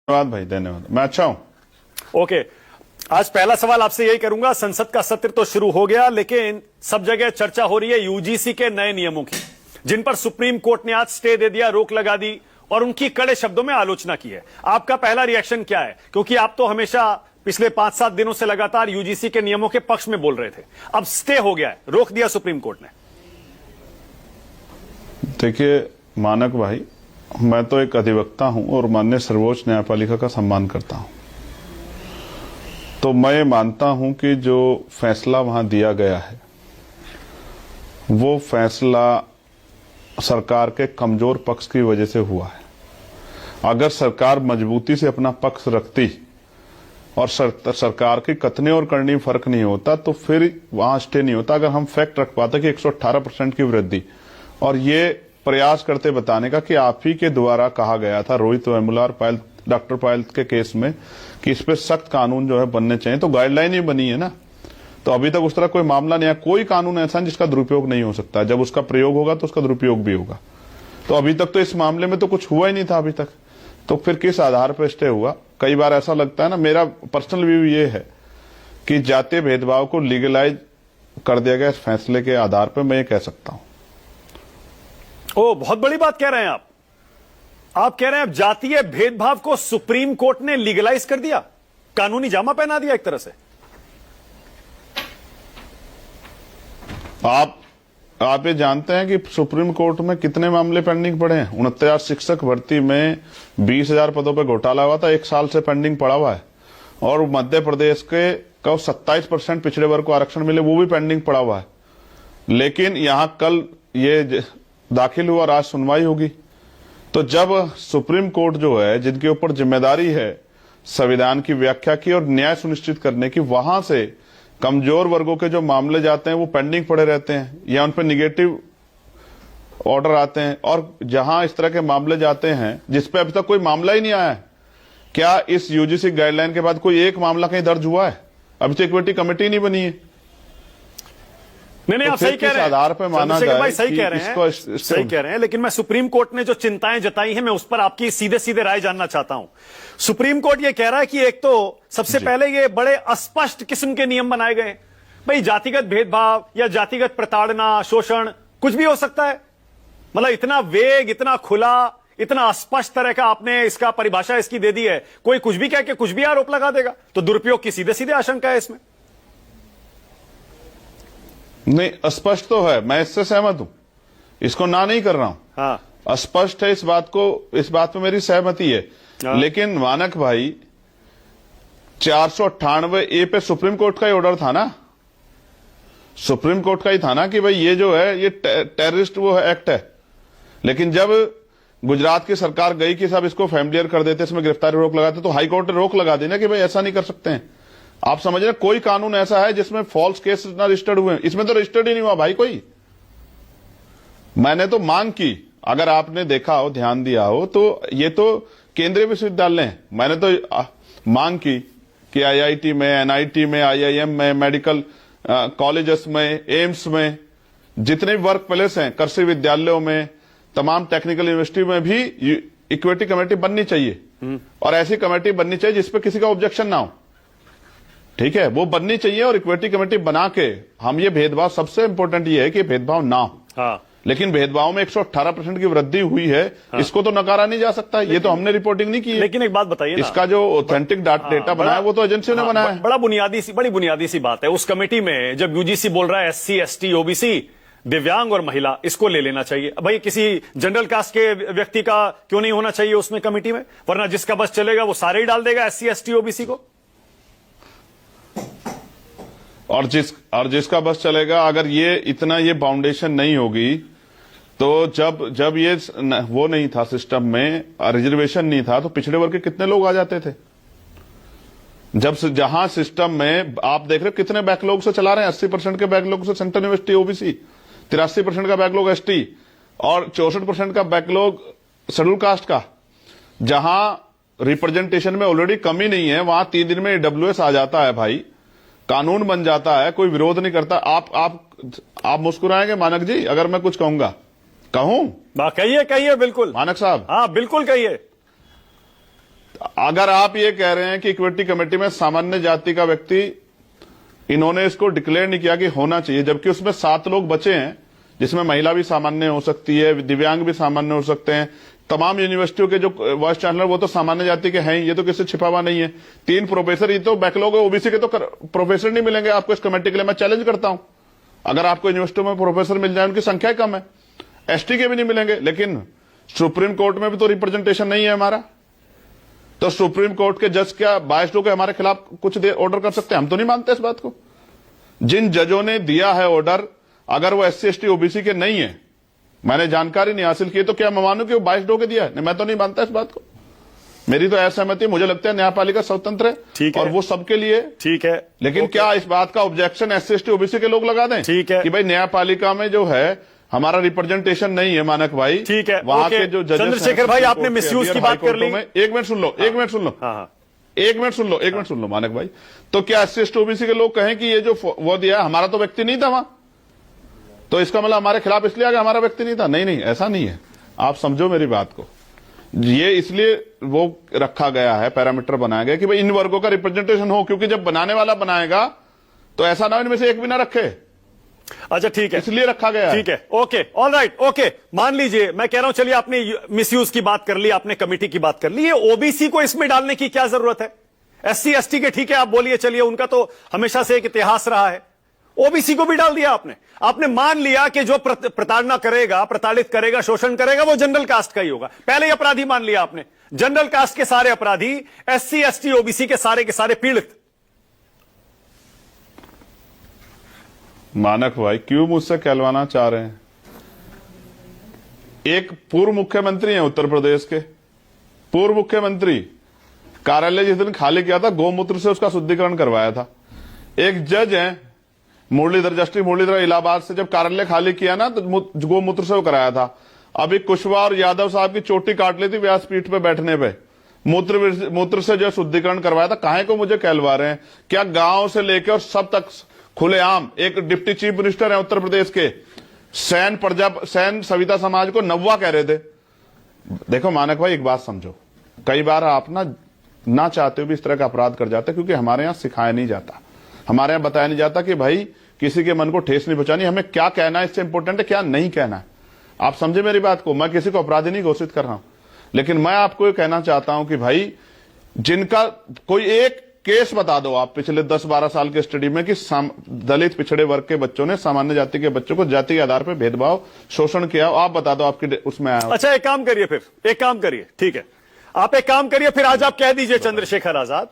धन्यवाद भाई, धन्यवाद। मैं अच्छा हूं। ओके, आज पहला सवाल आपसे यही करूंगा। संसद का सत्र तो शुरू हो गया, लेकिन सब जगह चर्चा हो रही है यूजीसी के नए नियमों की, जिन पर सुप्रीम कोर्ट ने आज स्टे दे दिया, रोक लगा दी और उनकी कड़े शब्दों में आलोचना की है। आपका पहला रिएक्शन क्या है? क्योंकि आप तो हमेशा पिछले 5-7 दिनों से लगातार यूजीसी के नियमों के पक्ष में बोल रहे थे। अब स्टे हो गया है, रोक दिया सुप्रीम कोर्ट ने। देखिए मानक भाई, मैं तो एक अधिवक्ता हूं और माननीय सर्वोच्च न्यायपालिका का सम्मान करता हूं। तो मैं मानता हूं कि जो फैसला वहां दिया गया है वो फैसला सरकार के कमजोर पक्ष की वजह से हुआ है। अगर सरकार मजबूती से अपना पक्ष रखती और सरकार की कथनी और करनी फर्क नहीं होता तो फिर वहां स्टे नहीं होता। अगर हम फैक्ट रख पाते कि 118% की वृद्धि, और ये प्रयास करते बताने का कि आप ही के द्वारा कहा गया था रोहित वेमुला और डॉक्टर पायल के केस में कि इस पे सख्त कानून जो है बनने चाहिए, तो गाइडलाइन ही बनी है ना। तो अभी तक उस तरह कोई मामला नहीं है। कोई कानून ऐसा जिसका दुरुपयोग नहीं हो सकता। जब उसका प्रयोग होगा तो उसका दुरुपयोग भी होगा। तो अभी तक तो इस मामले में तो कुछ हुआ ही नहीं था अभी तक, तो फिर किस आधार पर स्टे हुआ? कई बार ऐसा लगता है ना, मेरा पर्सनल व्यू ये है कि जातीय भेदभाव को लीगलाइज कर दिया गया इस फैसले के आधार पर, मैं ये कह सकता हूं। ओ, बहुत बड़ी बात कह रहे हैं आप। आप कह रहे हैं जातीय भेदभाव को सुप्रीम कोर्ट ने लीगलाइज कर दिया, कानूनी जामा पहना दिया एक तरह से। आप ये जानते हैं कि सुप्रीम कोर्ट में कितने मामले पेंडिंग पड़े हैं? 69 शिक्षक भर्ती में 20,000 पदों पर घोटाला हुआ था, 1 साल से पेंडिंग पड़ा हुआ है। और मध्य प्रदेश के 27% पिछड़े वर्ग को आरक्षण मिले, वो भी पेंडिंग पड़ा हुआ है। लेकिन यहां कल ये दाखिल हुआ और आज सुनवाई होगी। तो जब सुप्रीम कोर्ट जो है, जिनके ऊपर जिम्मेदारी है संविधान की व्याख्या की और न्याय सुनिश्चित करने की, वहां से कमजोर वर्गों के जो मामले जाते हैं वो पेंडिंग पड़े रहते हैं या उन पर निगेटिव ऑर्डर आते हैं। और जहां इस तरह के मामले जाते हैं जिसपे अभी तक कोई मामला ही नहीं आया है, क्या इस यूजीसी गाइडलाइन के बाद कोई एक मामला कहीं दर्ज हुआ है? अभी तो इक्विटी कमेटी नहीं बनी है। नहीं, आप सही कह रहे हैं, आधार पे माना जाए भाई सही कह रहे हैं, सही कह रहे हैं। लेकिन मैं सुप्रीम कोर्ट ने जो चिंताएं जताई हैं, मैं उस पर आपकी सीधे सीधे राय जानना चाहता हूं। सुप्रीम कोर्ट ये कह रहा है कि एक तो सबसे पहले ये बड़े अस्पष्ट किस्म के नियम बनाए गए। भाई जातिगत भेदभाव या जातिगत प्रताड़ना, शोषण कुछ भी हो सकता है। मतलब इतना वेग, इतना खुला, इतना अस्पष्ट तरह का आपने इसका परिभाषा इसकी दे दी है, कोई कुछ भी कह के कुछ भी आरोप लगा देगा। तो दुरुपयोग की सीधे सीधे आशंका है इसमें। नहीं, अस्पष्ट तो है, मैं इससे सहमत हूं, इसको ना नहीं कर रहा हूं। हाँ, अस्पष्ट है, इस बात पे मेरी सहमति है। हाँ। लेकिन मानक भाई, 498A पे सुप्रीम कोर्ट का ही ऑर्डर था ना, सुप्रीम कोर्ट का ही था ना कि भाई ये जो है ये टेररिस्ट वो है, एक्ट है। लेकिन जब गुजरात की सरकार गई कि सब इसको फैमिलियर कर देते, इसमें गिरफ्तारी रोक लगाते, तो हाई कोर्ट ने रोक लगा दी ना कि भाई ऐसा नहीं कर सकते हैं। आप समझ रहे, कोई कानून ऐसा है जिसमें फॉल्स केस ना रजिस्टर्ड हुए? इसमें तो रजिस्टर्ड ही नहीं हुआ भाई कोई। मैंने तो मांग की, अगर आपने देखा हो, ध्यान दिया हो, तो ये तो केंद्रीय विश्वविद्यालय हैं। मैंने तो मांग की कि आईआईटी में, एनआईटी में, आईआईएम में, मेडिकल कॉलेजेस में, एम्स में, जितने भी वर्क प्लेस हैं, कृषि विद्यालयों में, तमाम टेक्निकल यूनिवर्सिटी में भी इक्विटी कमेटी बननी चाहिए। और ऐसी कमेटी बननी चाहिए जिसपे किसी का ऑब्जेक्शन ना हो। ठीक है, वो बननी चाहिए और इक्विटी कमेटी बना के हम ये भेदभाव, सबसे इंपॉर्टेंट ये है कि भेदभाव ना हो। हाँ। लेकिन भेदभाव में 118% की वृद्धि हुई है। हाँ। इसको तो नकारा नहीं जा सकता। ये तो हमने रिपोर्टिंग नहीं की है। लेकिन एक बात बताइए ना, इसका जो ऑथेंटिक डेटा बनाया वो तो एजेंसियों ने बनाया है। बड़ी बुनियादी सी बात है। उस कमेटी में जब यूजीसी बोल रहा है SC, ST, OBC, दिव्यांग और महिला, इसको ले लेना चाहिए। भाई किसी जनरल कास्ट के व्यक्ति का क्यों नहीं होना चाहिए उसमें कमेटी में? वरना जिसका बस चलेगा वो सारे ही डाल देगा SC, ST, OBC को। और जिसका बस चलेगा, अगर ये फाउंडेशन नहीं होगी, तो जब ये वो नहीं था सिस्टम में, रिजर्वेशन नहीं था, तो पिछड़े वर्ग के कितने लोग आ जाते थे? जहां सिस्टम में आप देख रहे हो कितने बैकलॉग से चला रहे हैं। 80% के बैकलॉग से सेंट्रल यूनिवर्सिटी OBC, 83% का बैकलॉग ST और 64% का बैकलॉग शेड्यूल कास्ट का। जहां रिप्रेजेंटेशन में ऑलरेडी कमी नहीं है, वहां 3 दिन में AWS आ जाता है भाई, कानून बन जाता है, कोई विरोध नहीं करता। आप मुस्कुराएंगे मानक जी अगर मैं कुछ कहूंगा? कहूं? कहिए बिल्कुल मानक साहब। हाँ बिल्कुल कहिए। अगर आप ये कह रहे हैं कि इक्विटी कमेटी में सामान्य जाति का व्यक्ति, इन्होंने इसको डिक्लेयर नहीं किया कि होना चाहिए, जबकि उसमें 7 लोग बचे हैं, जिसमें महिला भी सामान्य हो सकती है, दिव्यांग भी सामान्य हो सकते हैं। तमाम यूनिवर्सिटियों के जो वाइस चांसलर वो तो सामान्य जाति के हैं, ये तो किसी छिपा हुआ नहीं है। 3 प्रोफेसर, ये तो बैकलॉग है, ओबीसी के तो प्रोफेसर नहीं मिलेंगे आपको इस कमेटी के लिए। मैं चैलेंज करता हूं, अगर आपको यूनिवर्सिटियों में प्रोफेसर मिल जाए, उनकी संख्या कम है, एसटी के भी नहीं मिलेंगे। लेकिन सुप्रीम कोर्ट में भी तो रिप्रेजेंटेशन नहीं है हमारा, तो सुप्रीम कोर्ट के जज क्या बायस्ड होकर हमारे खिलाफ कुछ ऑर्डर कर सकते हैं? हम तो नहीं मानते इस बात को। जिन जजों ने दिया है ऑर्डर, अगर वो एससी एसटी ओबीसी के नहीं है, मैंने जानकारी नहीं हासिल की, तो क्या मैं मानूं कि वो बायस्ड होकर दिया है? मैं तो नहीं मानता इस बात को। मेरी तो असहमति, मुझे लगता है न्यायपालिका स्वतंत्र है और वो सबके लिए ठीक है। लेकिन क्या इस बात का ऑब्जेक्शन एससी एसटी ओबीसी के लोग लगा दें? ठीक है कि भाई न्यायपालिका में जो है हमारा रिप्रेजेंटेशन नहीं है, मानक भाई। ठीक है, वहां के जो जजेस चंद्रशेखर भाई, आपने मिसयूज की बात कर ली। एक मिनट सुन लो, एक मिनट सुन लो, एक मिनट सुन लो मानक भाई। तो क्या एससी एसटी ओबीसी के लोग कहें कि ये जो वो दिया, हमारा तो व्यक्ति नहीं था वहां, तो इसका मतलब हमारे खिलाफ इसलिए आ गया, हमारा व्यक्ति नहीं था? नहीं नहीं, ऐसा नहीं है। आप समझो मेरी बात को। ये इसलिए वो रखा गया है, पैरामीटर बनाया गया कि भाई इन वर्गों का रिप्रेजेंटेशन हो, क्योंकि जब बनाने वाला बनाएगा तो ऐसा ना हो इनमें से एक भी ना रखे। अच्छा ठीक है, इसलिए रखा गया है। ठीक है, ओके, ऑल राइट, ओके। मान लीजिए, मैं कह रहा हूं, चलिए आपने मिसयूज की बात कर ली, आपने कमेटी की बात कर ली, ये ओबीसी को इसमें डालने की क्या जरूरत है? एससी एसटी के ठीक है, आप बोलिए, चलिए, उनका तो हमेशा से एक इतिहास रहा है। ओबीसी को भी डाल दिया आपने मान लिया कि जो प्रताड़ना करेगा, प्रताड़ित करेगा, शोषण करेगा, वो जनरल कास्ट का ही होगा। पहले ही अपराधी मान लिया आपने, जनरल कास्ट के सारे अपराधी, एससी एसटी ओबीसी के सारे पीड़ित। मानक भाई, क्यों मुझसे कहलवाना चाह रहे हैं? एक पूर्व मुख्यमंत्री हैं उत्तर प्रदेश के, पूर्व मुख्यमंत्री, कार्यालय जिस दिन खाली किया था गौमूत्र से उसका शुद्धिकरण करवाया था। एक जज हैं मुरलीधर, जस्टिस मुरलीधर, इलाहाबाद से, जब कार्यालय खाली किया ना तो गौमूत्र से वो कराया था। अभी कुशवाहा और यादव साहब की चोटी काट ली थी व्यासपीठ पे बैठने पे, मूत्र से जो शुद्धिकरण करवाया था। काहे को मुझे कहलवा रहे हैं? क्या गांव से लेकर और सब तक खुलेआम एक डिप्टी चीफ मिनिस्टर है उत्तर प्रदेश के, सैन सविता समाज को नव्वा कह रहे थे। देखो मानक भाई, एक बात समझो, कई बार आप ना चाहते हो भी इस तरह का अपराध कर जाते, क्योंकि हमारे यहां सिखाया नहीं जाता, हमारे यहां बताया नहीं जाता कि भाई किसी के मन को ठेस नहीं पहुंचानी, हमें क्या कहना है इससे इंपॉर्टेंट है क्या नहीं कहना है। आप समझे मेरी बात को? मैं किसी को अपराधी नहीं घोषित कर रहा हूं, लेकिन मैं आपको ये कहना चाहता हूं कि भाई जिनका कोई एक केस बता दो आप पिछले 10-12 साल के स्टडी में कि दलित पिछड़े वर्ग के बच्चों ने सामान्य जाति के बच्चों को जाति के आधार पर भेदभाव शोषण किया, आप बता दो आपके उसमें आया। अच्छा, एक काम करिए, फिर एक काम करिए, ठीक है, आप एक काम करिए, फिर आज आप कह दीजिए चंद्रशेखर आजाद,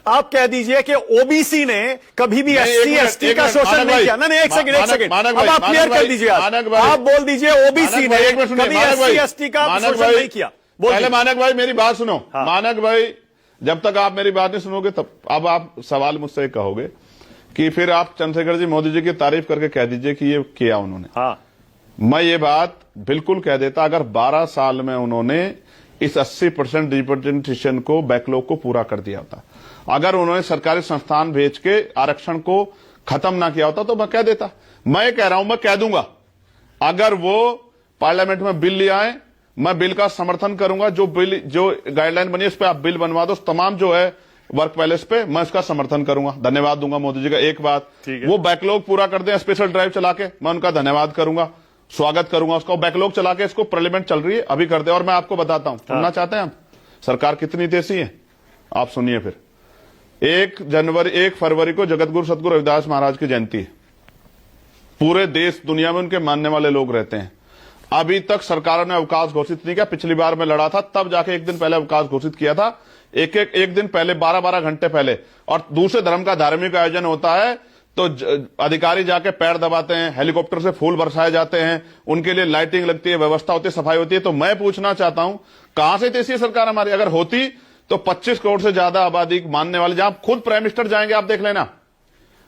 आप कह दीजिए कि ओबीसी ने कभी भी एससी एसटी का शोषण नहीं किया। नहीं, एक सेकंड, अब आप क्लियर कर दीजिए, आप बोल दीजिए ओबीसी ने कभी एससी एसटी का शोषण नहीं किया। पहले मानक भाई मेरी बात सुनो। मानक भाई, जब तक आप मेरी बात नहीं सुनोगे तब अब आप सवाल मुझसे कहोगे कि फिर आप चंद्रशेखर जी मोदी जी की तारीफ करके कह दीजिए कि ये किया उन्होंने। मैं ये बात बिल्कुल कह देता, अगर 12 साल में उन्होंने इस 80% रिप्रेजेंटेशन को, बैकलॉग को पूरा कर दिया होता, अगर उन्होंने सरकारी संस्थान भेज के आरक्षण को खत्म ना किया होता, तो मैं कह देता। मैं कह रहा हूं, मैं कह दूंगा, अगर वो पार्लियामेंट में बिल ले आए, मैं बिल का समर्थन करूंगा। जो गाइडलाइन बनी है इस पे आप बिल बनवा दो, तमाम जो है वर्क पैलेस पे, मैं इसका समर्थन करूंगा, धन्यवाद दूंगा मोदी जी का। एक बात, वो बैकलॉग पूरा कर दें स्पेशल ड्राइव चला के, मैं उनका धन्यवाद करूंगा, स्वागत करूंगा उसका। बैकलॉग चला के इसको पार्लियामेंट चल रही है अभी कर दे। और मैं आपको बताता हूं, सुनना चाहते हैं आप सरकार कितनी देसी है? आप सुनिए फिर। 1 फरवरी को जगतगुरु सतगुरु रविदास महाराज की जयंती है। पूरे देश दुनिया में उनके मानने वाले लोग रहते हैं। अभी तक सरकारों ने अवकाश घोषित नहीं किया। पिछली बार मैं लड़ा था तब जाके एक दिन पहले अवकाश घोषित किया था, एक दिन पहले, 12-12 घंटे पहले। और दूसरे धर्म का धार्मिक आयोजन होता है तो अधिकारी जाके पैर दबाते हैं, हेलीकॉप्टर से फूल बरसाए जाते हैं, उनके लिए लाइटिंग लगती है, व्यवस्था होती है, सफाई होती है। तो मैं पूछना चाहता हूं, कहां से देसी सरकार हमारी? अगर होती तो 25 करोड़ से ज्यादा आबादी मानने वाले, जहां खुद प्राइम मिनिस्टर जाएंगे, आप देख लेना,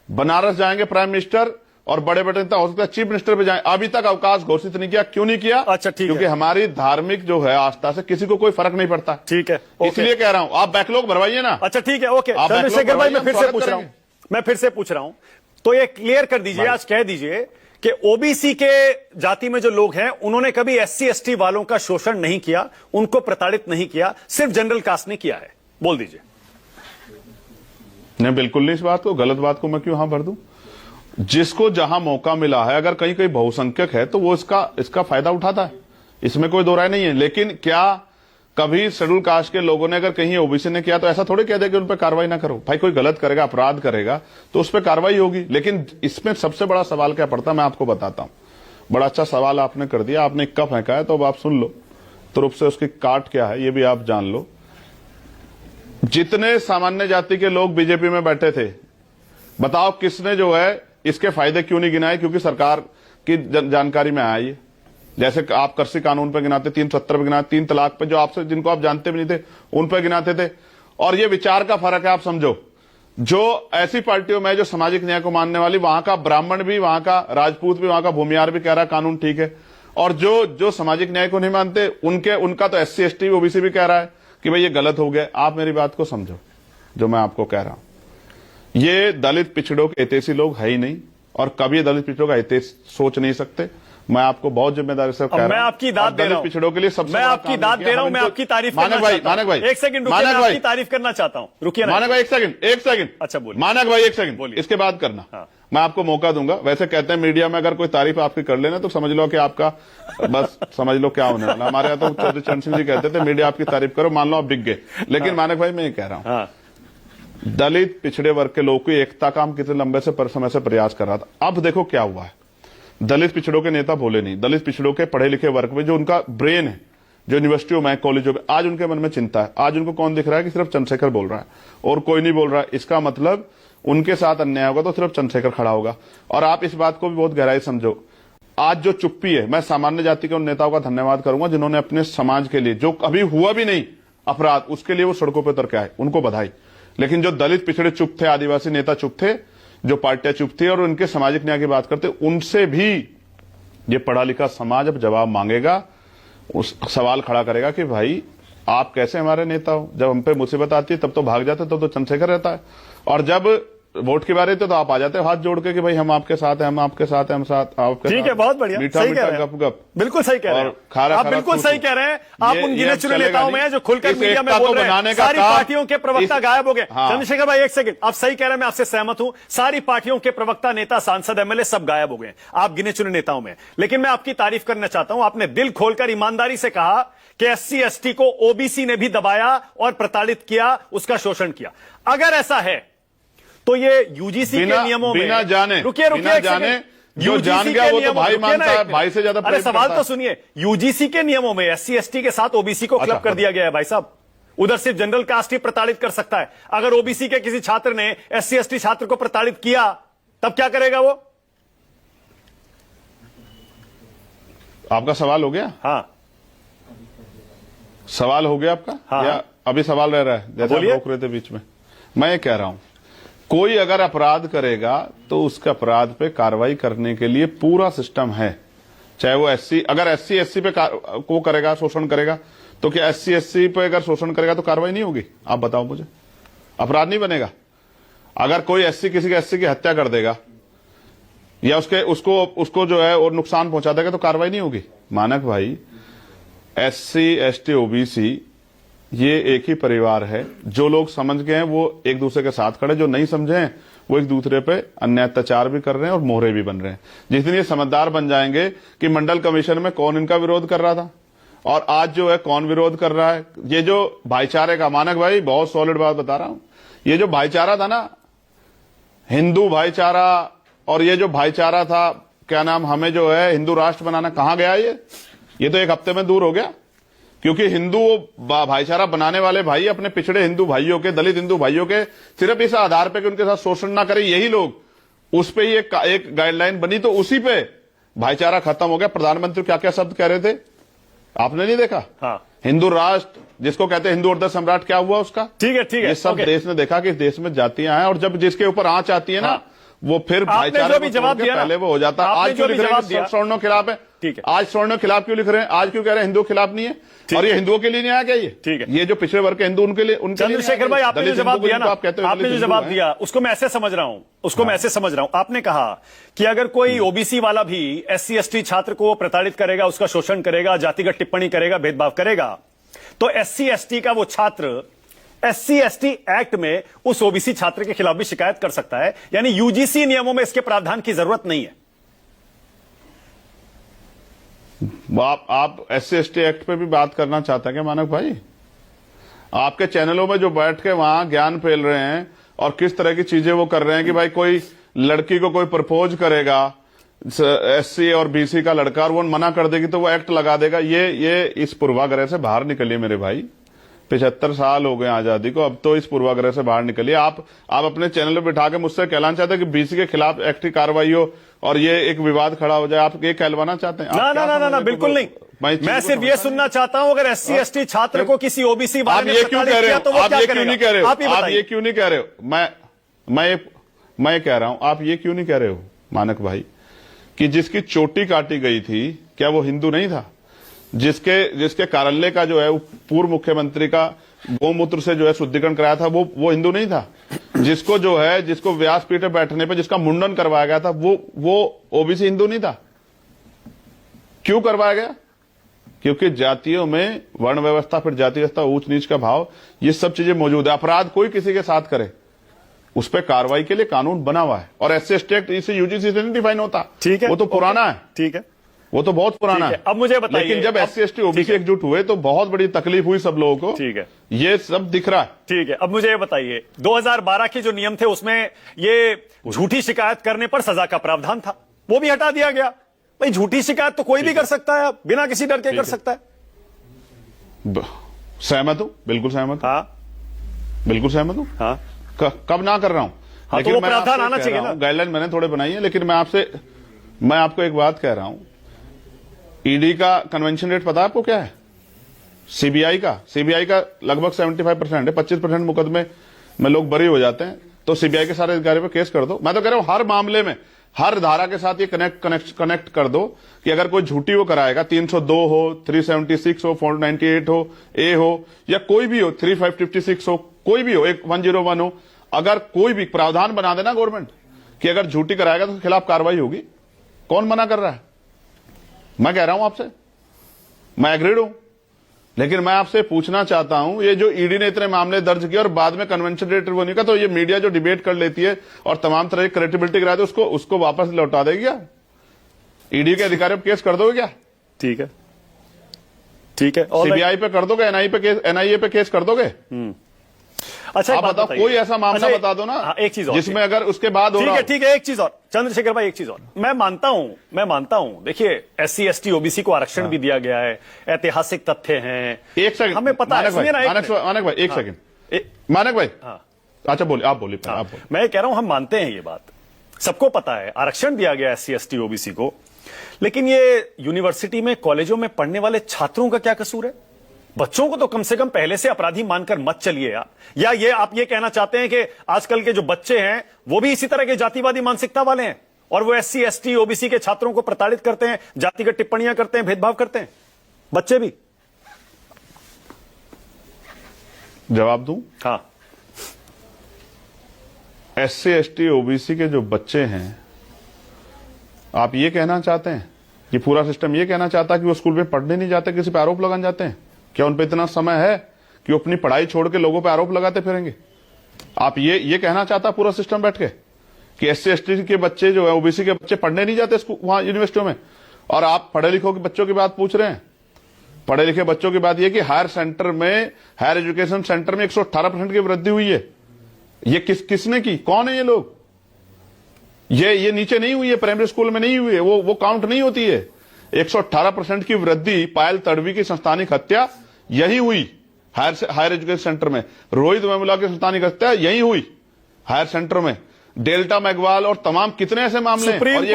बनारस जाएंगे प्राइम मिनिस्टर और बड़े बड़े नेता, हो सकता है चीफ मिनिस्टर पे जाए। अभी तक अवकाश घोषित नहीं किया। क्यों नहीं किया? अच्छा, ठीक है, क्योंकि हमारी धार्मिक जो है आस्था से किसी को कोई फर्क नहीं पड़ता। ठीक है, इसलिए कह रहा हूं, आप बैकलॉग भरवाइए ना। अच्छा ठीक है, ओके चंद्रशेखर भाई, मैं फिर से पूछ रहा हूं, तो ये क्लियर कर दीजिए, आज कह दीजिए कि ओबीसी के जाति में जो लोग हैं उन्होंने कभी एससी एसटी वालों का शोषण नहीं किया, उनको प्रताड़ित नहीं किया, सिर्फ जनरल कास्ट ने किया है। बोल दीजिए। नहीं, बिल्कुल नहीं। इस बात को, गलत बात को मैं क्यों भर दूं? जिसको जहां मौका मिला है, अगर कहीं कहीं बहुसंख्यक है तो वो इसका फायदा उठाता है, इसमें कोई दो राय नहीं है। लेकिन क्या कभी शेड्यूल कास्ट के लोगों ने अगर कहीं ओबीसी ने किया तो ऐसा थोड़ी कह दे कि उन पर कार्रवाई ना करो? भाई कोई गलत करेगा, अपराध करेगा तो उस पर कार्रवाई होगी। लेकिन इसमें सबसे बड़ा सवाल क्या पड़ता है, मैं आपको बताता हूं। बड़ा अच्छा सवाल आपने कर दिया। आपने इक्का फेंका है तो अब आप सुन लो, तुरुप से उसकी काट क्या है ये भी आप जान लो। जितने सामान्य जाति के लोग बीजेपी में बैठे थे, बताओ किसने जो है इसके फायदे क्यों नहीं गिनाए? क्योंकि सरकार की जानकारी में आया ये। जैसे आप कृषि कानून पे गिनाते, 370 पे गिनाते, 3 तलाक पे, जो आपसे जिनको आप जानते भी नहीं थे उन पे गिनाते थे। और ये विचार का फर्क है, आप समझो। जो ऐसी पार्टियों में जो सामाजिक न्याय को मानने वाली, वहां का ब्राह्मण भी, वहां का राजपूत भी, वहां का भूमियार भी कह रहा है कानून ठीक है। और जो सामाजिक न्याय को नहीं मानते उनका तो SC ST OBC भी कह रहा है कि भाई ये गलत हो गया। आप मेरी बात को समझो जो मैं आपको कह रहा हूं। ये दलित पिछड़ों के हितैषी लोग है ही नहीं, और कभी दलित पिछड़ों का हितैष सोच नहीं सकते। मैं आपको बहुत जिम्मेदारी से कह रहा हूं। मैं आपकी दाद दे रहा हूं, पिछड़ों के लिए सबसे मैं आपकी दाद दे रहा हूं, मैं आपकी तारीफ करना चाहता हूं। मानक भाई, एक सेकंड रुकिए, मैं आपकी तारीफ करना चाहता हूं। रुकिए ना मानक भाई, एक सेकंड। अच्छा बोलिए। मानक भाई एक सेकंड बोलिए, इसके बाद करना। हाँ। मैं आपको मौका दूंगा। वैसे कहते हैं मीडिया में अगर कोई तारीफ आपकी कर लेना तो समझ लो कि आपका बस समझ लो क्या होने वाला। हमारे यहाँ तो चौधरी चरण सिंह जी कहते थे मीडिया आपकी तारीफ करो, मान लो आप बिक गए। लेकिन मानक भाई मैं ये कह रहा हूं, दलित पिछड़े वर्ग के लोगों की एकता का हम कितने लंबे समय से प्रयास कर रहा था। अब देखो क्या हुआ है। दलित पिछड़ों के नेता बोले नहीं, दलित पिछड़ों के पढ़े लिखे वर्ग में जो उनका ब्रेन है, जो यूनिवर्सिटियों में, कॉलेजों में, आज उनके मन में चिंता है। आज उनको कौन दिख रहा है कि सिर्फ चंद्रशेखर बोल रहा है और कोई नहीं बोल रहा है। इसका मतलब उनके साथ अन्याय होगा तो सिर्फ चंद्रशेखर खड़ा होगा। और आप इस बात को भी बहुत गहराई समझो। आज जो चुप्पी है, मैं सामान्य जाति के उन नेताओं का धन्यवाद करूंगा जिन्होंने अपने समाज के लिए, जो कभी हुआ भी नहीं अपराध, उसके लिए वो सड़कों पर उतर के आए, उनको बधाई। लेकिन जो दलित पिछड़े चुप थे, आदिवासी नेता चुप थे, जो पार्टियां चुप थी और उनके सामाजिक न्याय की बात करते, उनसे भी ये पढ़ा लिखा समाज अब जवाब मांगेगा, उस सवाल खड़ा करेगा कि भाई आप कैसे हमारे नेता हो? जब हम पे मुसीबत आती है तब तो भाग जाते, तब तो चंद्रशेखर रहता है, और जब वोट की बारी तो आप आ जाते हो हाथ जोड़ के कि भाई हम आपके साथ हैं, हम आपके साथ हैं, हम साथ आपके। ठीक है, बहुत बढ़िया, मीठा सही मीठा कह रहे हैं। गप गप, बिल्कुल सही कह रहे हैं आप, बिल्कुल सही कह रहे हैं आप। उन गिने चुने नेताओं में जो खुलकर मीडिया में बोल रहे हैं, सारी पार्टियों के प्रवक्ता गायब हो गए। चंद्रशेखर भाई एक सेकंड, आप सही कह रहे हैं, मैं आपसे सहमत हूं। सारी पार्टियों के प्रवक्ता, नेता, सांसद, MLA सब गायब हो गए आप गिने चुने नेताओं में। लेकिन मैं आपकी तारीफ करना चाहता हूं, आपने दिल खोलकर ईमानदारी से कहा कि SC ST को OBC ने भी दबाया और प्रताड़ित किया, उसका शोषण किया। अगर ऐसा है तो ये UGC के नियमों में, बिना जाने, रुकिए बिना जाने, जो जान गया वो तो भाई मानता है, भाई से ज्यादा। अरे सवाल तो सुनिए, UGC के नियमों में SC ST के साथ OBC को क्लब कर दिया गया है भाई साहब। उधर सिर्फ जनरल कास्ट ही प्रताड़ित कर सकता है। अगर OBC के किसी छात्र ने SC ST छात्र को प्रताड़ित किया तब क्या करेगा वो? आपका सवाल हो गया? हाँ, सवाल हो गया आपका? हाँ, या अभी सवाल रह रहा है जैसे आप रोक रहे थे बीच में? मैं ये कह रहा हूं, कोई अगर अपराध करेगा तो उसके अपराध पे कार्रवाई करने के लिए पूरा सिस्टम है। चाहे वो अगर SC SC पे को करेगा, शोषण करेगा, तो क्या SC SC पे अगर शोषण करेगा तो कार्रवाई नहीं होगी? आप बताओ मुझे, अपराध नहीं बनेगा? अगर कोई SC किसी के SC की हत्या कर देगा या उसको जो है और नुकसान पहुंचा देगा तो कार्रवाई नहीं होगी? मानक भाई, SC ST OBC ये एक ही परिवार है। जो लोग समझ गए हैं वो एक दूसरे के साथ खड़े, जो नहीं समझे हैं वो एक दूसरे पे अन्याय अत्याचार भी कर रहे हैं और मोहरे भी बन रहे हैं। जिस दिन ये समझदार बन जाएंगे कि मंडल कमीशन में कौन इनका विरोध कर रहा था और आज जो है कौन विरोध कर रहा है, ये जो भाईचारे का, मानक भाई बहुत सॉलिड बात बता रहा हूं, ये जो भाईचारा था ना, हिंदू भाईचारा, और ये जो भाईचारा था, क्या नाम, हमें जो है हिंदू राष्ट्र बनाना, कहां गया ये तो एक हफ्ते में दूर हो गया। क्योंकि हिंदू भाईचारा बनाने वाले भाई अपने पिछड़े हिंदू भाइयों के, दलित हिंदू भाइयों के सिर्फ इस आधार पे कि उनके साथ शोषण ना करे, यही लोग, उस पे ही एक गाइडलाइन बनी तो उसी पे भाईचारा खत्म हो गया। प्रधानमंत्री क्या क्या शब्द कह रहे थे, आपने नहीं देखा? हाँ। हिंदू राष्ट्र जिसको कहते हैं, हिंदू अर्ध सम्राट, क्या हुआ उसका? ठीक है, ठीक है, ये सब देश ने देखा कि इस देश में जातियां हैं और जब जिसके ऊपर आंच आती है ना, वो फिर भाईचारे को छोड़ के पहले वो हो जाता है। आज क्यों लिख रहे हैं सवर्णों खिलाफ है? ठीक है, आज सवर्णों खिलाफ क्यों लिख रहे हैं? आज क्यों कह रहे हैं हिंदू खिलाफ नहीं है? और ये हिंदुओं के लिए नहीं आया क्या? ये ठीक है, ये जो पिछड़े वर्ग के हिंदू उनके लिए, चंद्रशेखर भाई आपने जो जवाब दिया ना, आपने जो जवाब दिया उसको मैं ऐसे समझ रहा हूं, उसको मैं ऐसे समझ रहा हूं, आपने कहा कि अगर कोई OBC वाला भी SC ST छात्र को प्रताड़ित करेगा, उसका शोषण करेगा, जातिगत टिप्पणी करेगा, भेदभाव करेगा, तो SC ST का वो छात्र एससी एसटी एक्ट में उस ओबीसी छात्र के खिलाफ भी शिकायत कर सकता है, यानी यूजीसी नियमों में इसके प्रावधान की जरूरत नहीं है। आप एससी एसटी एक्ट पे भी बात करना चाहते हैं क्या मानक भाई? आपके चैनलों में जो बैठ के वहां ज्ञान फैल रहे हैं और किस तरह की चीजें वो कर रहे हैं कि भाई कोई लड़की को कोई प्रपोज करेगा, एससी और बीसी का लड़का, और वो मना कर देगी तो वो एक्ट लगा देगा। ये इस पूर्वाग्रह से बाहर निकलिए मेरे भाई। 75 साल हो गए आजादी को, अब तो इस पूर्वाग्रह से बाहर निकलिए। आप अपने चैनल पे बिठा के मुझसे कहलाना चाहते हैं कि बीसी के खिलाफ एक्ट की कार्रवाई हो और ये एक विवाद खड़ा हो जाए, आप ये कहलवाना चाहते हैं? ना, बिल्कुल नहीं। मैं सिर्फ ये सुनना चाहता हूं, अगर एससी एसटी छात्र को किसी ओबीसी आप ये क्यों कह रहे हो? आप ये क्यों नहीं कह रहे हो? आप ये क्यों नहीं कह रहे हो? मैं कह रहा हूं, आप ये क्यों नहीं कह रहे हो मानक भाई कि जिसकी चोटी काटी गई थी क्या वो हिंदू नहीं था? जिसके कार्यालय का जो है पूर्व मुख्यमंत्री का गौमूत्र से जो है शुद्धिकरण कराया था, वो हिंदू नहीं था? जिसको व्यासपीठ पे बैठने पे जिसका मुंडन करवाया गया था, वो ओबीसी हिंदू नहीं था? क्यों करवाया गया? क्योंकि जातियों में वर्ण व्यवस्था, फिर जाति व्यवस्था, ऊंच नीच का भाव, ये सब चीजें मौजूद है। अपराध कोई किसी के साथ करे, उस पर कार्रवाई के लिए कानून बना हुआ है। और एससी एसटी एक्ट इसे यूजीसी से नहीं डिफाइन होता। ठीक है, वो तो पुराना है। ठीक है, वो तो बहुत पुराना है। अब मुझे बताइए, लेकिन जब एससी एसटी ओबीसी एकजुट हुए तो बहुत बड़ी तकलीफ हुई सब लोगों को। ठीक है, ये सब दिख रहा है। ठीक है। अब मुझे ये बताइए, 2012 के जो नियम थे उसमें ये झूठी शिकायत करने पर सजा का प्रावधान था, वो भी हटा दिया गया। भाई झूठी शिकायत तो कोई भी कर सकता है, बिना किसी डर के कर सकता है। सहमत हूं, बिल्कुल सहमत। हाँ, बिल्कुल सहमत हूं। हाँ, कब ना कर रहा हूं। हाँ, तो वो प्रावधान आना चाहिए ना। गाइडलाइन मैंने थोड़े बनाई है, लेकिन मैं आपको एक बात कह रहा हूं। ईडी का कन्वेंशन रेट पता है आपको क्या है? सीबीआई का लगभग 75% है। 25% मुकदमे में लोग बरी हो जाते हैं। तो सीबीआई के सारे अधिकारियों पर केस कर दो। मैं तो कह रहा हूं हर मामले में, हर धारा के साथ ये कनेक्ट कर दो कि अगर कोई झूठी वो कराएगा, 302 हो, 376 हो, 498 हो, ए हो, या कोई भी हो, 3556 हो, कोई भी हो, 101 हो, अगर कोई भी प्रावधान बना देना गवर्नमेंट कि अगर झूठी कराएगा तो खिलाफ कार्रवाई होगी। कौन मना कर रहा है? मैं कह रहा हूं आपसे, मैं एग्रीड हूं। लेकिन मैं आपसे पूछना चाहता हूं, ये जो ईडी ने इतने मामले दर्ज किए और बाद में कन्वेंशन रेट वो नहीं का, तो ये मीडिया जो डिबेट कर लेती है और तमाम तरह की क्रेडिबिलिटी कराती है, उसको वापस लौटा देगी क्या? ईडी के अधिकारियों पर केस कर दोगे क्या? ठीक है, ठीक है। सीबीआई पे कर दोगे? एनआईए पे केस कर दोगे? अच्छा, आप बताओ, कोई ऐसा मामला बता दो ना। हाँ, एक चीज और जिसमें अगर उसके बाद हो रहा हो। ठीक है, एक चीज और चंद्रशेखर भाई, एक चीज और मैं मानता हूं, देखिए एससी एसटी ओबीसी को आरक्षण भी दिया गया है, ऐतिहासिक तथ्य हैं। एक सेकंड, हमें पता है। मानक भाई, एक सेकंड, मानक भाई। अच्छा बोलिए, आप बोलिए। मैं कह रहा हूं हम मानते हैं ये बात, सबको पता है आरक्षण दिया गया एससी एसटी ओबीसी को, लेकिन ये यूनिवर्सिटी में, कॉलेजों में पढ़ने वाले छात्रों का क्या कसूर है? बच्चों को तो कम से कम पहले से अपराधी मानकर मत चलिए आप। या ये आप ये कहना चाहते हैं कि आजकल के जो बच्चे हैं वो भी इसी तरह के जातिवादी मानसिकता वाले हैं और वो एससी एसटी ओबीसी के छात्रों को प्रताड़ित करते हैं, जातिगत टिप्पणियां करते हैं, भेदभाव करते हैं? बच्चे भी? जवाब दूं? हाँ। एससी एसटी ओबीसी के जो बच्चे हैं, आप ये कहना चाहते हैं कि पूरा सिस्टम ये कहना चाहता है कि वो स्कूल में पढ़ने नहीं जाते, किसी पे आरोप लगाने जाते हैं? क्या उन पे इतना समय है कि वो अपनी पढ़ाई छोड़ के लोगों पे आरोप लगाते फिरेंगे? आप ये कहना चाहता पूरा सिस्टम बैठ के कि एससी एसटी के बच्चे जो है, ओबीसी के बच्चे पढ़ने नहीं जाते वहां यूनिवर्सिटियों में, और आप पढ़े लिखों के बच्चों की बात पूछ रहे हैं? पढ़े लिखे बच्चों की बात यह कि हायर एजुकेशन सेंटर में 118% की वृद्धि हुई है। ये किसने की? कौन है ये लोग? ये नीचे नहीं हुई है, प्राइमरी स्कूल में नहीं हुई है, वो काउंट नहीं होती है। 118% की वृद्धि, पायल तड़वी की संस्थानिक हत्या यही हुई हायर एजुकेशन सेंटर में। रोहित वेमुला की संस्थानिक हत्या यही हुई हायर सेंटर में। डेल्टा मैगवाल और तमाम कितने ऐसे मामले हैं। सुप्रीम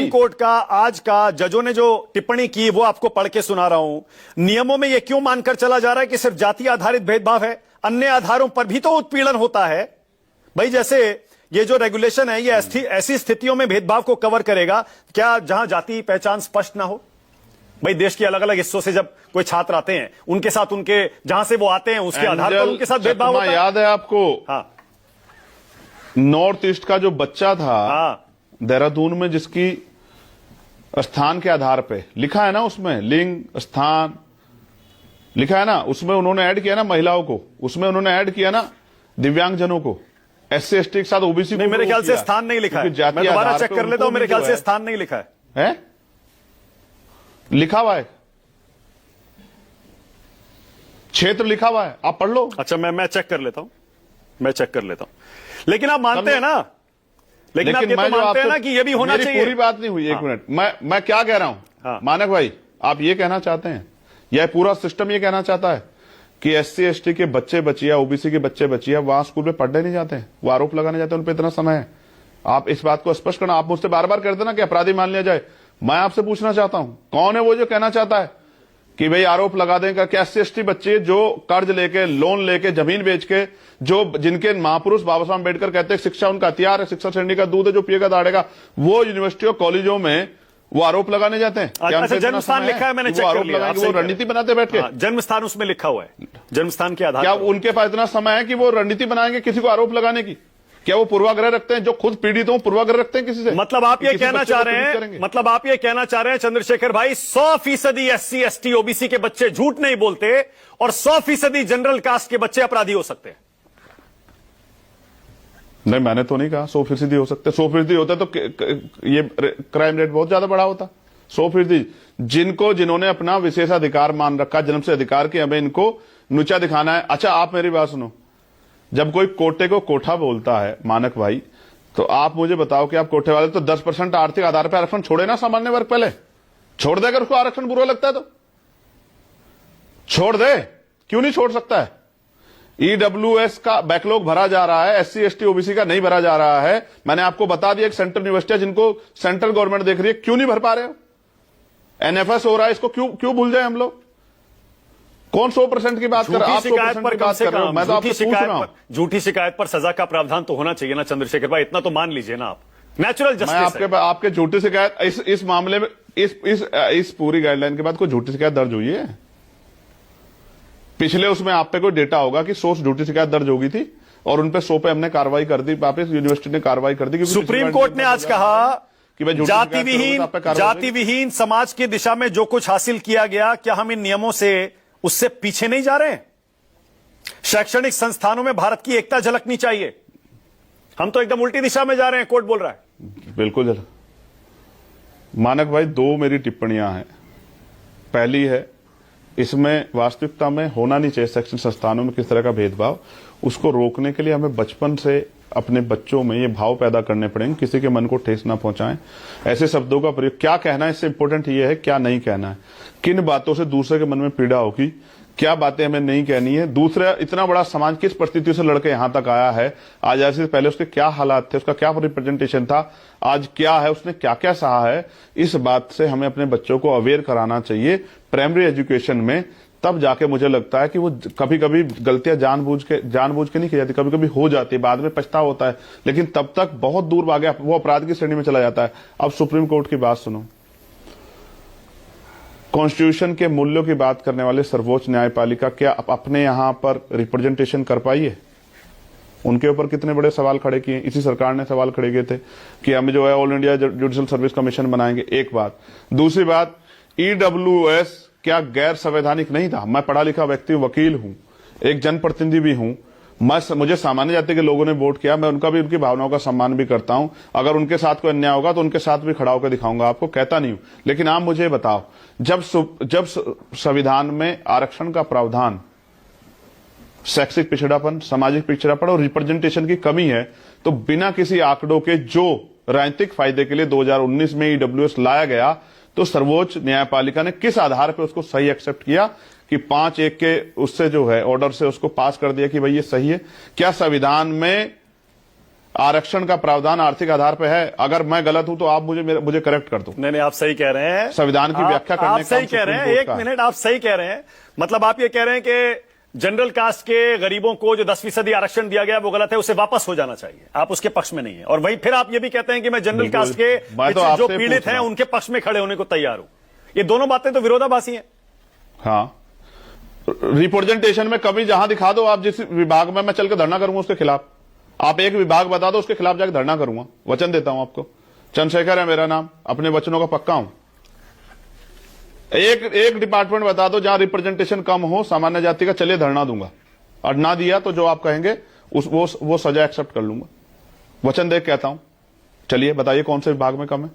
कोर्ट का आज का जजों ने जो टिप्पणी की वो आपको पढ़ के सुना रहा हूं। नियमों में यह क्यों मानकर चला जा रहा है कि सिर्फ जाति आधारित भेदभाव है, अन्य आधारों पर भी तो उत्पीड़न होता है? भाई जैसे ये जो रेगुलेशन है ये ऐसी स्थितियों में भेदभाव को कवर करेगा क्या जहां जाति पहचान स्पष्ट ना हो? भाई देश के अलग अलग हिस्सों से जब कोई छात्र आते हैं उनके साथ उनके जहां से वो आते हैं उसके आधार पर उनके साथ भेदभाव होता है। याद है आपको? हाँ। नॉर्थ ईस्ट का जो बच्चा था, हाँ, देहरादून में, जिसकी स्थान के आधार पे लिखा है ना उसमें लिंग, स्थान, लिखा है ना, उसमें उन्होंने ऐड किया ना महिलाओं को, उसमें उन्होंने ऐड किया ना दिव्यांगजनों को, SC ST के साथ OBC को। नहीं, मेरे ख्याल से स्थान नहीं लिखा है, मैं दोबारा चेक कर लेता हूं, मेरे ख्याल से स्थान नहीं लिखा है। लिखा हुआ है, क्षेत्र लिखा हुआ है, आप पढ़ लो। अच्छा, मैं चेक कर लेता हूं, मैं चेक कर लेता हूं। लेकिन आप मानते हैं ना, लेकिन आप ये तो मानते हैं ना कि ये भी होना चाहिए। पूरी बात नहीं हुई, एक मिनट, मैं क्या कह रहा हूं। हाँ। मानक भाई, आप ये कहना चाहते हैं, यह पूरा सिस्टम ये कहना चाहता है कि SC ST के बच्चे बच्चियां, OBC के बच्चे बच्चियां वहां स्कूल में पढ़ने नहीं जाते हैं, वो आरोप लगाने जाते हैं, उन पर इतना समय है। आप इस बात को स्पष्ट करना, आप मुझसे बार बार कहते ना कि अपराधी मान लिया जाए। मैं आपसे पूछना चाहता हूं, कौन है वो जो कहना चाहता है कि भाई आरोप लगा दें कि SC ST बच्चे जो कर्ज लेके, लोन लेके, जमीन बेच के, जो जिनके महापुरुष बाबा साहब अम्बेडकर कहते हैं शिक्षा उनका हथियार है, शिक्षा श्रेणी का दूध है, जो पिएगा दाड़ेगा, वो यूनिवर्सिटियों कॉलेजों में वो आरोप लगाने जाते हैं। अच्छा, जन्म स्थान लिखा है, मैंने चेक कर लिया। वो रणनीति बनाते बैठ के, जन्म स्थान उसमें लिखा हुआ है, जन्म स्थान के आधार क्या उनके पास इतना समय है कि वो रणनीति बनाएंगे किसी को आरोप लगाने की? क्या वो पूर्वाग्रह रखते हैं? जो खुद पीड़ित हो पूर्वाग्रह रखते हैं किसी से? मतलब आप ये कहना चाह रहे हैं, मतलब आप ये कहना चाह रहे हैं चंद्रशेखर भाई, 100% SC ST OBC के बच्चे झूठ नहीं बोलते और 100% जनरल कास्ट के बच्चे अपराधी हो सकते हैं? नहीं, मैंने तो नहीं कहा 100% हो सकते। 100% होता तो ये क्राइम रेट बहुत ज्यादा बड़ा होता। 100% जिन्होंने अपना विशेषाधिकार मान रखा, जन्म से अधिकार के, हमें इनको नीचा दिखाना है। अच्छा, आप मेरी बात सुनो, जब कोई कोटे को कोठा बोलता है मानक भाई, तो आप मुझे बताओ कि आप कोठे वाले तो 10% आर्थिक आधार पर आरक्षण छोड़े ना, सामान्य वर्ग पहले छोड़ दे। अगर उसको आरक्षण बुरा लगता है तो छोड़ दे, क्यों नहीं छोड़ सकता है? EWS का बैकलॉग भरा जा रहा है, SC ST OBC का नहीं भरा जा रहा है। मैंने आपको बता दिया, एक सेंट्रल यूनिवर्सिटी जिनको सेंट्रल गवर्नमेंट देख रही है, क्यों नहीं भर पा रहे हो? NFS हो रहा है, इसको क्यों भूल जाए हम लोग? कौन 100% की बात कर रहा है? आप 100% की बात कर रहे हो, मैं तो आपसे पूछ रहा हूं। झूठी शिकायत पर सजा का प्रावधान तो होना चाहिए ना चंद्रशेखर भाई, इतना तो मान लीजिए ना आप। नेचुरल जस्टिस आपके झूठी शिकायत इस मामले में, इस पूरी गाइडलाइन के बाद कोई झूठी शिकायत दर्ज हुई है? पिछले उसमें आप पे कोई डेटा होगा कि 100 झूठी शिकायत दर्ज होगी थी और उन पे 100 पे हमने कार्रवाई कर दी, वापस यूनिवर्सिटी ने कार्रवाई कर दी। सुप्रीम कोर्ट ने आज कहा कि भाई जाति विहीन समाज की दिशा में जो कुछ हासिल किया गया, क्या हम इन नियमों से उससे पीछे नहीं जा रहे हैं? शैक्षणिक संस्थानों में भारत की एकता झलकनी चाहिए, हम तो एकदम उल्टी दिशा में जा रहे हैं, कोर्ट बोल रहा है। बिल्कुल मानक भाई, 2 मेरी टिप्पणियां हैं। पहली है, इसमें वास्तविकता में होना नहीं चाहिए शैक्षणिक संस्थानों में किस तरह का भेदभाव। उसको रोकने के लिए हमें बचपन से अपने बच्चों में ये भाव पैदा करने पड़ेंगे, किसी के मन को ठेस ना पहुंचाएं। ऐसे शब्दों का प्रयोग, क्या कहना है इससे इंपॉर्टेंट ये है क्या नहीं कहना है, किन बातों से दूसरे के मन में पीड़ा होगी, क्या बातें हमें नहीं कहनी है। दूसरा, इतना बड़ा समाज किस परिस्थितियों से लड़के यहां तक आया है, आजादी से पहले उसके क्या हालात थे, उसका क्या रिप्रेजेंटेशन था, आज क्या है, उसने क्या क्या सहा है। इस बात से हमें अपने बच्चों को अवेयर कराना चाहिए प्राइमरी एजुकेशन में। तब जाके मुझे लगता है कि वो कभी कभी गलतियां जानबूझ के नहीं की जाती, कभी कभी हो जाती है, बाद में पछतावा होता है, लेकिन तब तक बहुत दूर भागे वो अपराध की श्रेणी में चला जाता है। अब सुप्रीम कोर्ट की बात सुनो, कॉन्स्टिट्यूशन के मूल्यों की बात करने वाले सर्वोच्च न्यायपालिका क्या अपने यहां पर रिप्रेजेंटेशन कर पाई है? उनके ऊपर कितने बड़े सवाल खड़े किए, इसी सरकार ने सवाल खड़े किए थे कि हम जो है all India judicial service commission बनाएंगे। एक बात। दूसरी बात, EWS क्या गैर संवैधानिक नहीं था? मैं पढ़ा लिखा व्यक्ति, वकील हूं, एक जनप्रतिनिधि भी हूं, मुझे सामान्य जाति के लोगों ने वोट किया, मैं उनका भी, उनकी भावनाओं का सम्मान भी करता हूं। अगर उनके साथ कोई अन्याय होगा तो उनके साथ भी खड़ा होकर दिखाऊंगा, आपको कहता नहीं हूं। लेकिन आप मुझे बताओ, जब संविधान में आरक्षण का प्रावधान शैक्षिक पिछड़ापन, सामाजिक पिछड़ापन और रिप्रेजेंटेशन की कमी है, तो बिना किसी आंकड़ों के जो राजनीतिक फायदे के लिए 2019 में EWS लाया गया, तो सर्वोच्च न्यायपालिका ने किस आधार पर उसको सही एक्सेप्ट किया कि 5-1 के उससे जो है ऑर्डर से उसको पास कर दिया कि भाई ये सही है? क्या संविधान में आरक्षण का प्रावधान आर्थिक आधार पर है? अगर मैं गलत हूं तो आप मुझे करेक्ट कर दो। नहीं, आप सही कह रहे हैं, संविधान की व्याख्या करने आप सही कह रहे हैं। एक मिनट, आप सही कह रहे हैं। मतलब आप ये कह रहे हैं कि जनरल कास्ट के गरीबों को जो 10% आरक्षण दिया गया वो गलत है, उसे वापस हो जाना चाहिए, आप उसके पक्ष में नहीं है। और वही फिर आप ये भी कहते हैं कि मैं जनरल कास्ट के जो पीड़ित हैं उनके पक्ष में खड़े होने को तैयार हूं। ये दोनों बातें तो विरोधाभासी हैं। हाँ, रिप्रेजेंटेशन में कमी जहां दिखा दो आप, जिस विभाग में मैं चल के धरना करूंगा उसके खिलाफ। आप एक विभाग बता दो, उसके खिलाफ जाकर धरना करूंगा, वचन देता हूं आपको। चंद्रशेखर है मेरा नाम, अपने वचनों का पक्का हूं। एक डिपार्टमेंट बता दो जहां रिप्रेजेंटेशन कम हो सामान्य जाति का, चलिए धरना दूंगा, और ना दिया तो जो आप कहेंगे वो सजा एक्सेप्ट कर लूंगा, वचन दे कहता हूं। चलिए बताइए कौन से विभाग में कम है।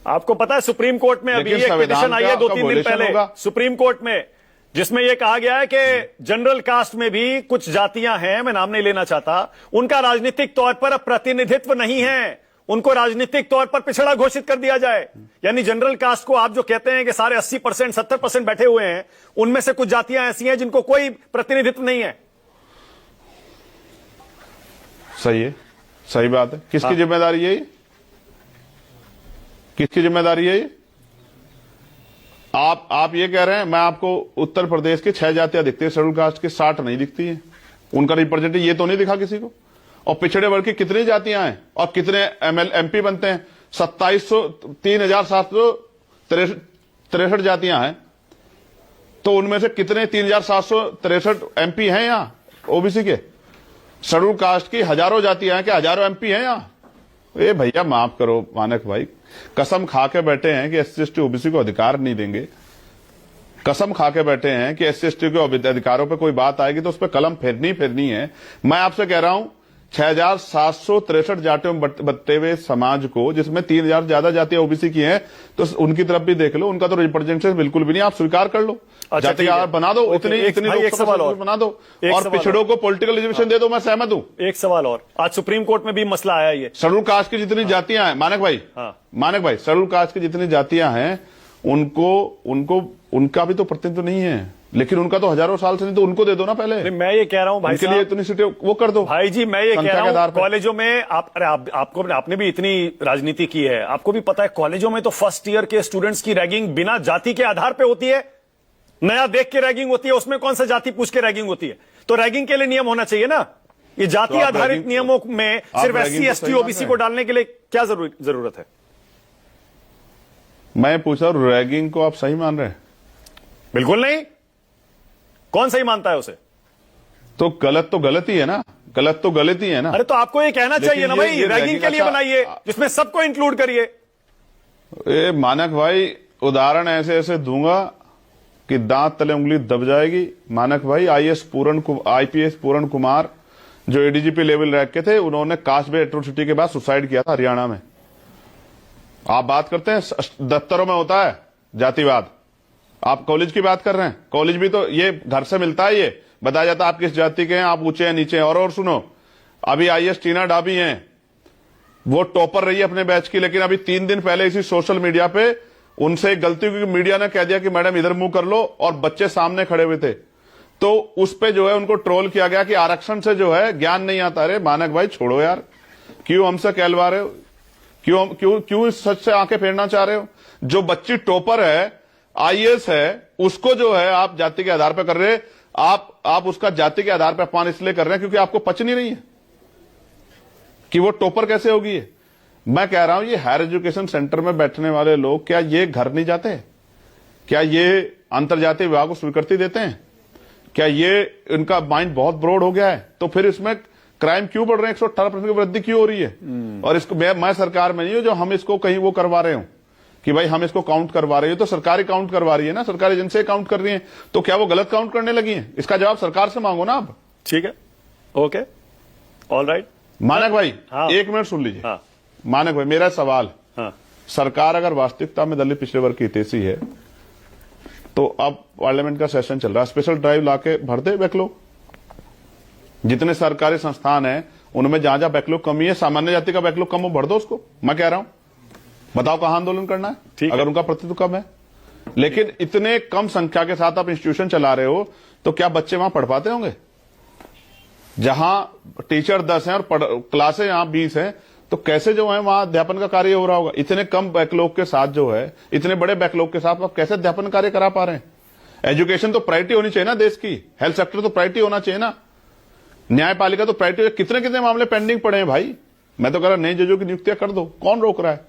आपको पता है सुप्रीम कोर्ट में अभी एक पिटीशन आई है 2-3 दिन पहले सुप्रीम कोर्ट में, जिसमें यह कहा गया है कि जनरल कास्ट में भी कुछ जातियां हैं, मैं नाम नहीं लेना चाहता, उनका राजनीतिक तौर पर प्रतिनिधित्व नहीं है, उनको राजनीतिक तौर पर पिछड़ा घोषित कर दिया जाए। यानी जनरल कास्ट को आप जो कहते हैं कि सारे 80% 70% बैठे हुए हैं, उनमें से कुछ जातियां ऐसी हैं जिनको कोई प्रतिनिधित्व नहीं है। सही है, सही बात है। किसकी जिम्मेदारी है ये? किसकी जिम्मेदारी है ये? आप ये कह रहे हैं, मैं आपको उत्तर प्रदेश की 6 जातियां दिखती है शेड्यूल कास्ट की, 60 नहीं दिखती है, उनका रिप्रेजेंटेटिव ये तो नहीं दिखा किसी को। और पिछड़े वर्ग की कितनी जातियां हैं और कितने एमपी बनते हैं? 3763 जातियां हैं, तो उनमें से कितने 3763 एमपी हैं यहां ओबीसी के? शेड्यूल कास्ट की हजारों जातियां हैं कि हजारों एमपी हैं यहां? ए भैया माफ करो मानक भाई, कसम खा के बैठे हैं कि एससी एसटी ओबीसी को अधिकार नहीं देंगे, कसम खा के बैठे हैं कि एससी एसटी के अधिकारों पे कोई बात आएगी तो उस पर कलम फेरनी है। मैं आपसे कह रहा हूं 6763 जातियों बटते हुए समाज को, जिसमें 3000 ज्यादा जातियां ओबीसी की हैं, तो उनकी तरफ भी देख लो, उनका तो रिप्रेजेंटेशन बिल्कुल भी नहीं, आप स्वीकार कर लो। जाति आधार बना दो, इतनी बना दो, और पिछड़ों को पॉलिटिकल रिजर्वेशन दे दो, मैं सहमत हूं। एक सवाल और, आज सुप्रीम कोर्ट में भी मसला आया ये, शेड्यूल कास्ट की जितनी जातियां हैं मानक भाई, शेड्यूल कास्ट की जितनी जातियां हैं उनका भी तो प्रतिनिधित्व नहीं है, लेकिन उनका तो हजारों साल से नहीं, तो उनको दे दो ना पहले। मैं ये कह रहा हूं भाई, के लिए इतनी सीटें वो कर दो भाई जी। मैं ये कह रहा हूं कॉलेजों में आपने भी इतनी राजनीति की है, आपको भी पता है कॉलेजों में तो फर्स्ट ईयर के स्टूडेंट्स की रैगिंग बिना जाति के आधार पे होती है, नया देख के रैगिंग होती है, उसमें कौन सा जाति पूछ के रैगिंग होती है? तो रैगिंग के लिए नियम होना चाहिए ना। ये जाति आधारित नियमों में सिर्फ एससी एसटी ओबीसी को डालने के लिए क्या जरूरत है? मैं पूछा रैगिंग को आप सही मान रहे हैं? बिल्कुल नहीं। कौन सही मानता है उसे? तो गलत तो गलत ही है ना, गलत तो गलत ही है ना। अरे तो आपको ये कहना चाहिए ना भाई, रैगिंग के लिए बनाइए जिसमें सबको इंक्लूड करिए। मानक भाई उदाहरण ऐसे ऐसे दूंगा कि दांत तले उंगली दब जाएगी। मानक भाई आईपीएस पूरण कुमार जो एडीजीपी लेवल रैंक के थे, उन्होंने कास्ट बेस्ड एट्रोसिटी के बाद सुसाइड किया था हरियाणा में। आप बात करते हैं दफ्तरों में होता है जातिवाद, आप कॉलेज की बात कर रहे हैं, कॉलेज भी तो ये घर से मिलता है, ये बताया जाता है आप किस जाति के हैं, आप ऊंचे हैं नीचे हैं। और सुनो, अभी आईएएस टीना डाबी हैं, वो टॉपर रही है अपने बैच की, लेकिन अभी 3 दिन पहले इसी सोशल मीडिया पे उनसे एक गलती हुई, मीडिया ने कह दिया कि मैडम इधर मुंह कर लो, और बच्चे सामने खड़े हुए थे, तो उस पे जो है उनको ट्रोल किया गया कि आरक्षण से जो है ज्ञान नहीं आता। अरे मानक भाई छोड़ो यार, क्यों हमसे कहलवा रहे हो, क्यों इस सच से आंखें फेरना चाह रहे हो? जो बच्ची टॉपर है, आईएएस है, उसको जो है आप जाति के आधार पर कर रहे, आप उसका जाति के आधार पर अपमान इसलिए कर रहे हैं क्योंकि आपको पच नहीं रही है कि वो टॉपर कैसे होगी। मैं कह रहा हूं ये हायर एजुकेशन सेंटर में बैठने वाले लोग क्या ये घर नहीं जाते? क्या ये अंतरजातीय विवाह को स्वीकृति देते हैं? क्या ये इनका माइंड बहुत ब्रॉड हो गया है? तो फिर इसमें क्राइम क्यों बढ़ रहे हैं? 118% की वृद्धि क्यों हो रही है? और इसको मैं सरकार में नहीं हूं जो हम इसको कहीं वो करवा रहे हूं कि भाई हम इसको काउंट करवा रहे हैं, तो सरकारी काउंट करवा रही है ना, सरकारी एजेंसी काउंट कर रही है, तो क्या वो गलत काउंट करने लगी है? इसका जवाब सरकार से मांगो ना आप। ठीक है, ओके, ऑल राइट। मानक भाई, 1 मिनट सुन लीजिए। मानक भाई, मेरा सवाल, सरकार अगर वास्तविकता में दलित पिछड़े वर्ग की हितैषी है, तो अब पार्लियामेंट का सेशन चल रहा है, स्पेशल ड्राइव लाके भर दे बैकलॉग। जितने सरकारी संस्थान है उनमें जहां जहां बैकलॉग कमी है, सामान्य जाति का बैकलॉग कम हो, भर दो उसको। मैं कह रहा हूं, बताओ कहां आंदोलन करना है अगर उनका प्रतिनिधित्व कम है। लेकिन इतने कम संख्या के साथ आप इंस्टीट्यूशन चला रहे हो, तो क्या बच्चे वहां पढ़ पाते होंगे? जहां टीचर 10 हैं और क्लासें यहां 20 हैं, तो कैसे जो है वहां अध्यापन का कार्य हो रहा होगा? इतने कम बैकलॉग के साथ जो है, इतने बड़े बैकलॉग के साथ आप कैसे अध्यापन कार्य करा पा रहे हैं? एजुकेशन तो प्रायोरिटी होनी चाहिए ना देश की, हेल्थ सेक्टर तो प्रायोरिटी होना चाहिए ना, न्यायपालिका तो प्रायोरिटी। कितने कितने मामले पेंडिंग पड़े हैं भाई? मैं तो कह रहा नए जजों की नियुक्तियां कर दो, कौन रोक रहा है?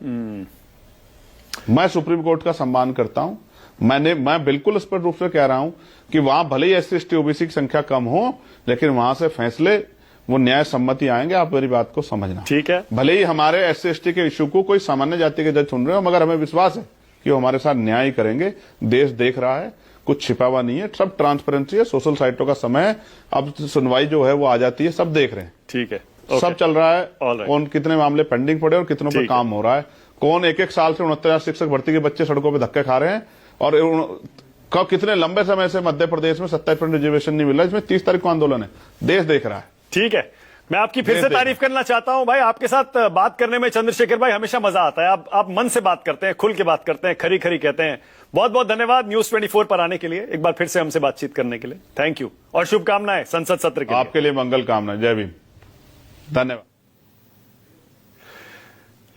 मैं सुप्रीम कोर्ट का सम्मान करता हूं, मैं बिल्कुल स्पष्ट रूप से कह रहा हूं कि वहां भले ही एससी एसटी ओबीसी की संख्या कम हो, लेकिन वहां से फैसले वो न्याय सम्मति आएंगे। आप मेरी बात को समझना, ठीक है? भले ही हमारे एससी एसटी के इश्यू को कोई सामान्य जाति के जज सुन रहे हो, मगर हमें विश्वास है कि वो हमारे साथ न्याय करेंगे। देश देख रहा है, कुछ छिपा हुआ नहीं है, सब ट्रांसपेरेंसी है। सोशल साइटों का समय है, अब सुनवाई जो है वो आ जाती है, सब देख रहे हैं। ठीक है, सब चल रहा है। Alright. कौन कितने मामले पेंडिंग पड़े और कितनों पे ठीक है। काम हो रहा है, कौन एक साल से 69,000 शिक्षक भर्ती के बच्चे सड़कों पे धक्के खा रहे हैं, और कितने लंबे समय से मध्य प्रदेश में 27% रिजर्वेशन नहीं मिल रहा। इसमें 30 तारीख को आंदोलन है, देश देख रहा है। ठीक है, मैं आपकी फिर से तारीफ करना चाहता हूं भाई। आपके साथ बात करने में चंद्रशेखर भाई हमेशा मजा आता है। आप मन से बात करते हैं, खुल के बात करते हैं, खरी खरी कहते हैं। बहुत बहुत धन्यवाद न्यूज 24 पर आने के लिए, एक बार फिर से हमसे बातचीत करने के लिए। थैंक यू और शुभकामनाएं संसद सत्र के लिए। आपके लिए मंगल कामना। जय भीम, धन्यवाद।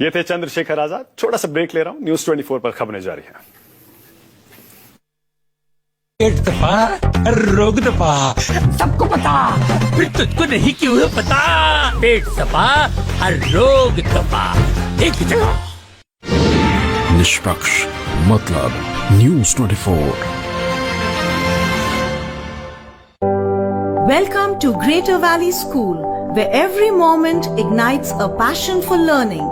ये थे चंद्रशेखर आजाद। छोटा सा ब्रेक ले रहा हूं, न्यूज 24 पर खबरें जारी हैं। पेट दफा रोग दफा सबको पता, फिर तुझको नहीं क्यों है पता। पेट दफा रोग दफा एक जगह। निष्पक्ष मतलब news 24। Welcome to Greater Valley School, where every moment ignites a passion for learning.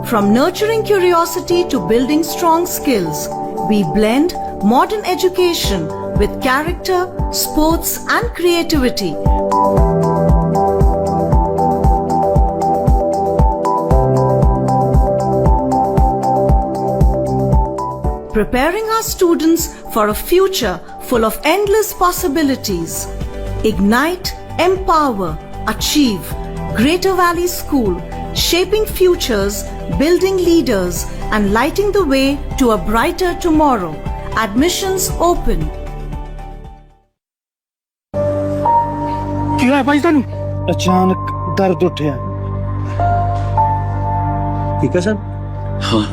From nurturing curiosity to building strong skills, we blend modern education with character, sports, and creativity. Preparing our students for a future full of endless possibilities. Ignite, empower, achieve. Greater Valley School, shaping futures, building leaders, and lighting the way to a brighter tomorrow. Admissions open. ਕੀ ਹੋਇਆ ਭਾਈ ਤੁਹਾਨੂੰ? ਅਚਾਨਕ ਦਰਦ ਉੱਠਿਆ। ਠੀਕ ਹੈ sir? हाँ